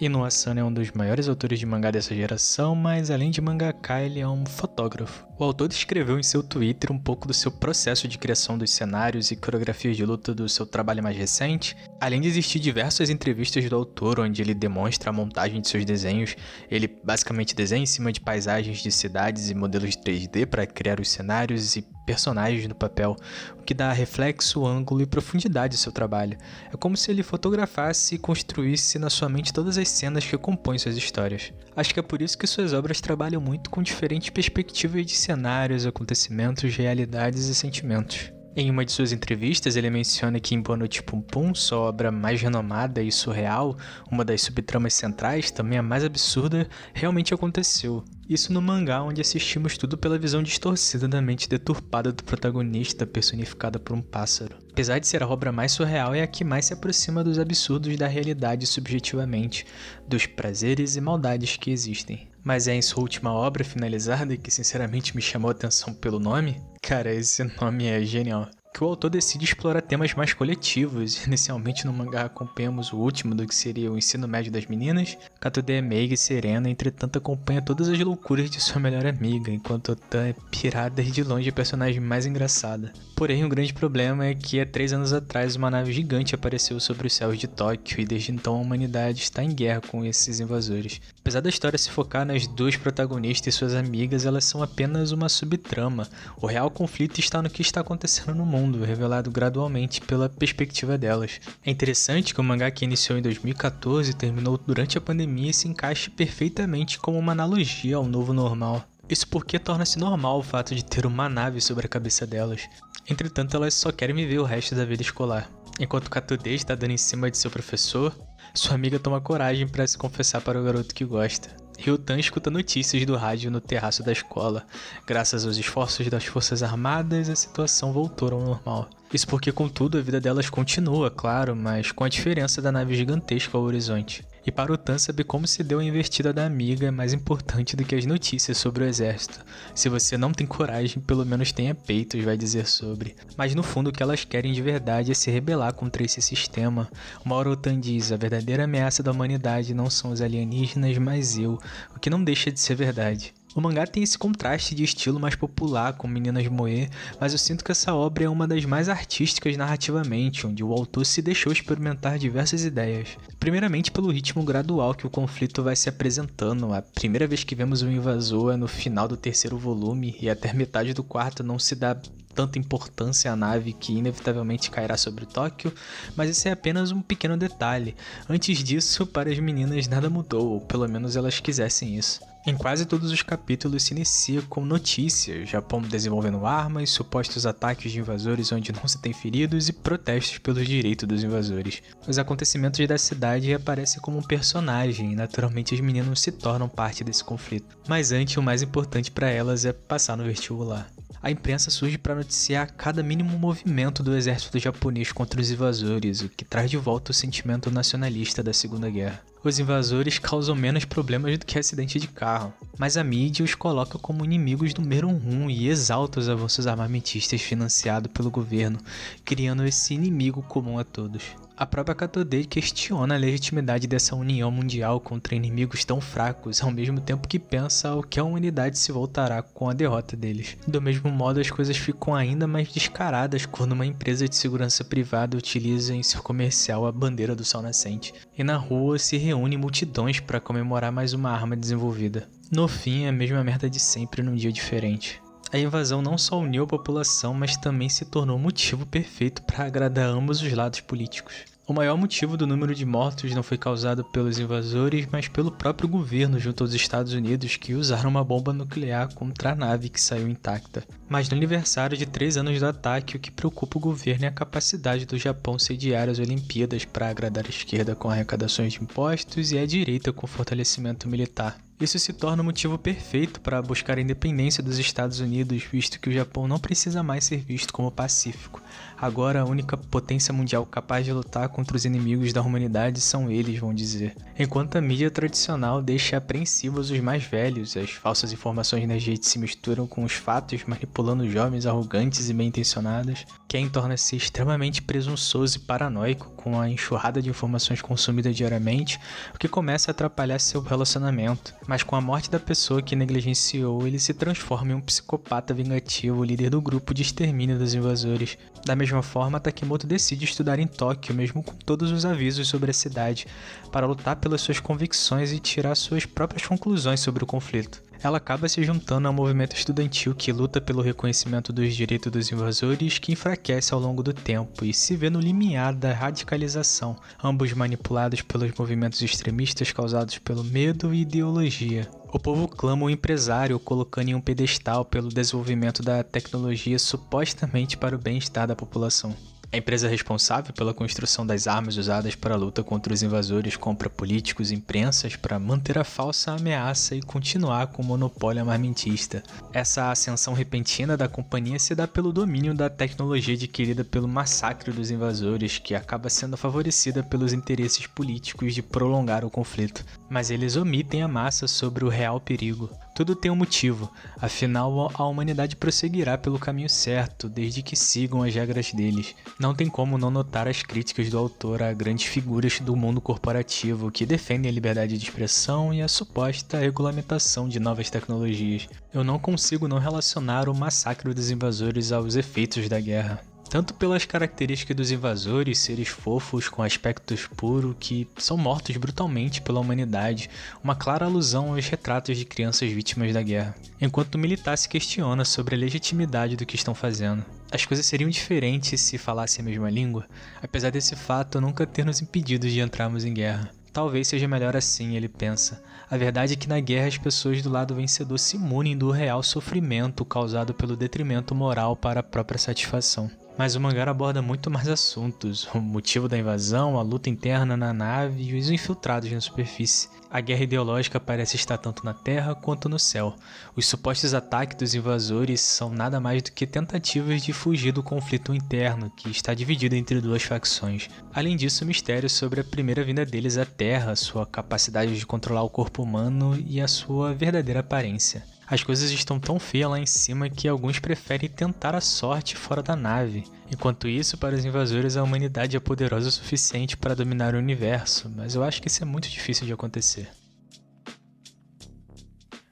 Ino Asano é um dos maiores autores de mangá dessa geração, mas além de mangaka, ele é um fotógrafo. O autor descreveu em seu Twitter um pouco do seu processo de criação dos cenários e coreografias de luta do seu trabalho mais recente. Além de existir diversas entrevistas do autor onde ele demonstra a montagem de seus desenhos, ele basicamente desenha em cima de paisagens de cidades e modelos de 3D para criar os cenários e personagens no papel, o que dá reflexo, ângulo e profundidade ao seu trabalho. É como se ele fotografasse e construísse na sua mente todas as cenas que compõem suas histórias. Acho que é por isso que suas obras trabalham muito com diferentes perspectivas de cenários, acontecimentos, realidades e sentimentos. Em uma de suas entrevistas, ele menciona que em Boa Noite Pum Pum, sua obra mais renomada e surreal, uma das subtramas centrais, também a mais absurda, realmente aconteceu. Isso no mangá, onde assistimos tudo pela visão distorcida da mente deturpada do protagonista, personificada por um pássaro. Apesar de ser a obra mais surreal, é a que mais se aproxima dos absurdos da realidade subjetivamente, dos prazeres e maldades que existem. Mas é em sua última obra finalizada que sinceramente me chamou a atenção pelo nome? Cara, esse nome é genial. Que o autor decide explorar temas mais coletivos. Inicialmente no mangá acompanhamos o último do que seria o ensino médio das meninas. Katude é meiga e serena, entretanto acompanha todas as loucuras de sua melhor amiga, enquanto Otan é pirada e de longe a personagem mais engraçada. Porém, o grande problema é que há 3 anos atrás uma nave gigante apareceu sobre os céus de Tóquio e desde então a humanidade está em guerra com esses invasores. Apesar da história se focar nas duas protagonistas e suas amigas, elas são apenas uma subtrama. O real conflito está no que está acontecendo no mundo, revelado gradualmente pela perspectiva delas. É interessante que o mangá, que iniciou em 2014 e terminou durante a pandemia, se encaixe perfeitamente como uma analogia ao novo normal. Isso porque torna-se normal o fato de ter uma nave sobre a cabeça delas. Entretanto, elas só querem viver o resto da vida escolar. Enquanto Katude está dando em cima de seu professor, sua amiga toma coragem para se confessar para o garoto que gosta. Ryotan escuta notícias do rádio no terraço da escola. Graças aos esforços das forças armadas, a situação voltou ao normal. Isso porque, contudo, a vida delas continua, claro, mas com a diferença da nave gigantesca ao horizonte. E para Otan, saber como se deu a investida da amiga é mais importante do que as notícias sobre o exército. Se você não tem coragem, pelo menos tenha peitos, vai dizer sobre. Mas no fundo o que elas querem de verdade é se rebelar contra esse sistema. Uma hora Otan diz, a verdadeira ameaça da humanidade não são os alienígenas, mas eu, o que não deixa de ser verdade. O mangá tem esse contraste de estilo mais popular com meninas moe, mas eu sinto que essa obra é uma das mais artísticas narrativamente, onde o autor se deixou experimentar diversas ideias. Primeiramente pelo ritmo gradual que o conflito vai se apresentando. A primeira vez que vemos o invasor é no final do 3º volume e até metade do 4º não se dá tanta importância à nave que inevitavelmente cairá sobre Tóquio, mas esse é apenas um pequeno detalhe. Antes disso, para as meninas nada mudou, ou pelo menos elas quisessem isso. Em quase todos os capítulos se inicia com notícias, Japão desenvolvendo armas, supostos ataques de invasores onde não se tem feridos e protestos pelos direitos dos invasores. Os acontecimentos da cidade aparecem como um personagem e naturalmente as meninas se tornam parte desse conflito. Mas antes, o mais importante para elas é passar no vestibular. A imprensa surge para noticiar cada mínimo movimento do exército japonês contra os invasores, o que traz de volta o sentimento nacionalista da Segunda Guerra. Os invasores causam menos problemas do que acidente de carro, mas a mídia os coloca como inimigos número 1 e exalta os avanços armamentistas financiados pelo governo, criando esse inimigo comum a todos. A própria Katude questiona a legitimidade dessa união mundial contra inimigos tão fracos, ao mesmo tempo que pensa ao que a humanidade se voltará com a derrota deles. Do mesmo modo, as coisas ficam ainda mais descaradas quando uma empresa de segurança privada utiliza em seu comercial a bandeira do sol nascente, e na rua se reúne multidões para comemorar mais uma arma desenvolvida. No fim, é a mesma merda de sempre num dia diferente. A invasão não só uniu a população, mas também se tornou o motivo perfeito para agradar ambos os lados políticos. O maior motivo do número de mortos não foi causado pelos invasores, mas pelo próprio governo junto aos Estados Unidos, que usaram uma bomba nuclear contra a nave que saiu intacta. Mas no aniversário de 3 anos do ataque, o que preocupa o governo é a capacidade do Japão sediar as Olimpíadas para agradar a esquerda com arrecadações de impostos e a direita com fortalecimento militar. Isso se torna o motivo perfeito para buscar a independência dos Estados Unidos, visto que o Japão não precisa mais ser visto como pacífico. Agora, a única potência mundial capaz de lutar contra os inimigos da humanidade são eles, vão dizer. Enquanto a mídia tradicional deixa apreensivos os mais velhos, as falsas informações nas redes se misturam com os fatos, manipulando jovens arrogantes e bem-intencionados. Ken torna-se extremamente presunçoso e paranoico com a enxurrada de informações consumidas diariamente, o que começa a atrapalhar seu relacionamento. Mas com a morte da pessoa que negligenciou, ele se transforma em um psicopata vingativo, líder do grupo de extermínio dos invasores. Da mesma forma, Takimoto decide estudar em Tóquio, mesmo com todos os avisos sobre a cidade, para lutar pelas suas convicções e tirar suas próprias conclusões sobre o conflito. Ela acaba se juntando ao movimento estudantil que luta pelo reconhecimento dos direitos dos invasores, que enfraquece ao longo do tempo e se vê no limiar da radicalização, ambos manipulados pelos movimentos extremistas causados pelo medo e ideologia. O povo clama o empresário, colocando em um pedestal pelo desenvolvimento da tecnologia supostamente para o bem-estar da população. A empresa responsável pela construção das armas usadas para a luta contra os invasores compra políticos e imprensas para manter a falsa ameaça e continuar com o monopólio armamentista. Essa ascensão repentina da companhia se dá pelo domínio da tecnologia adquirida pelo massacre dos invasores, que acaba sendo favorecida pelos interesses políticos de prolongar o conflito. Mas eles omitem a massa sobre o real perigo. Tudo tem um motivo, afinal a humanidade prosseguirá pelo caminho certo, desde que sigam as regras deles. Não tem como não notar as críticas do autor a grandes figuras do mundo corporativo que defendem a liberdade de expressão e a suposta regulamentação de novas tecnologias. Eu não consigo não relacionar o massacre dos invasores aos efeitos da guerra. Tanto pelas características dos invasores, seres fofos com aspectos puros que são mortos brutalmente pela humanidade, uma clara alusão aos retratos de crianças vítimas da guerra, enquanto o militar se questiona sobre a legitimidade do que estão fazendo. As coisas seriam diferentes se falassem a mesma língua, apesar desse fato nunca ter nos impedido de entrarmos em guerra. Talvez seja melhor assim, ele pensa. A verdade é que na guerra as pessoas do lado vencedor se imunem do real sofrimento causado pelo detrimento moral para a própria satisfação. Mas o mangá aborda muito mais assuntos, o motivo da invasão, a luta interna na nave e os infiltrados na superfície. A guerra ideológica parece estar tanto na terra quanto no céu. Os supostos ataques dos invasores são nada mais do que tentativas de fugir do conflito interno, que está dividido entre duas facções. Além disso, mistérios sobre a primeira vinda deles à Terra, sua capacidade de controlar o corpo humano e a sua verdadeira aparência. As coisas estão tão feias lá em cima que alguns preferem tentar a sorte fora da nave. Enquanto isso, para os invasores, a humanidade é poderosa o suficiente para dominar o universo, mas eu acho que isso é muito difícil de acontecer.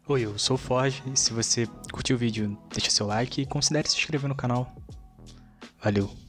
Oi, eu sou o Forge, e se você curtiu o vídeo, deixa seu like e considere se inscrever no canal. Valeu!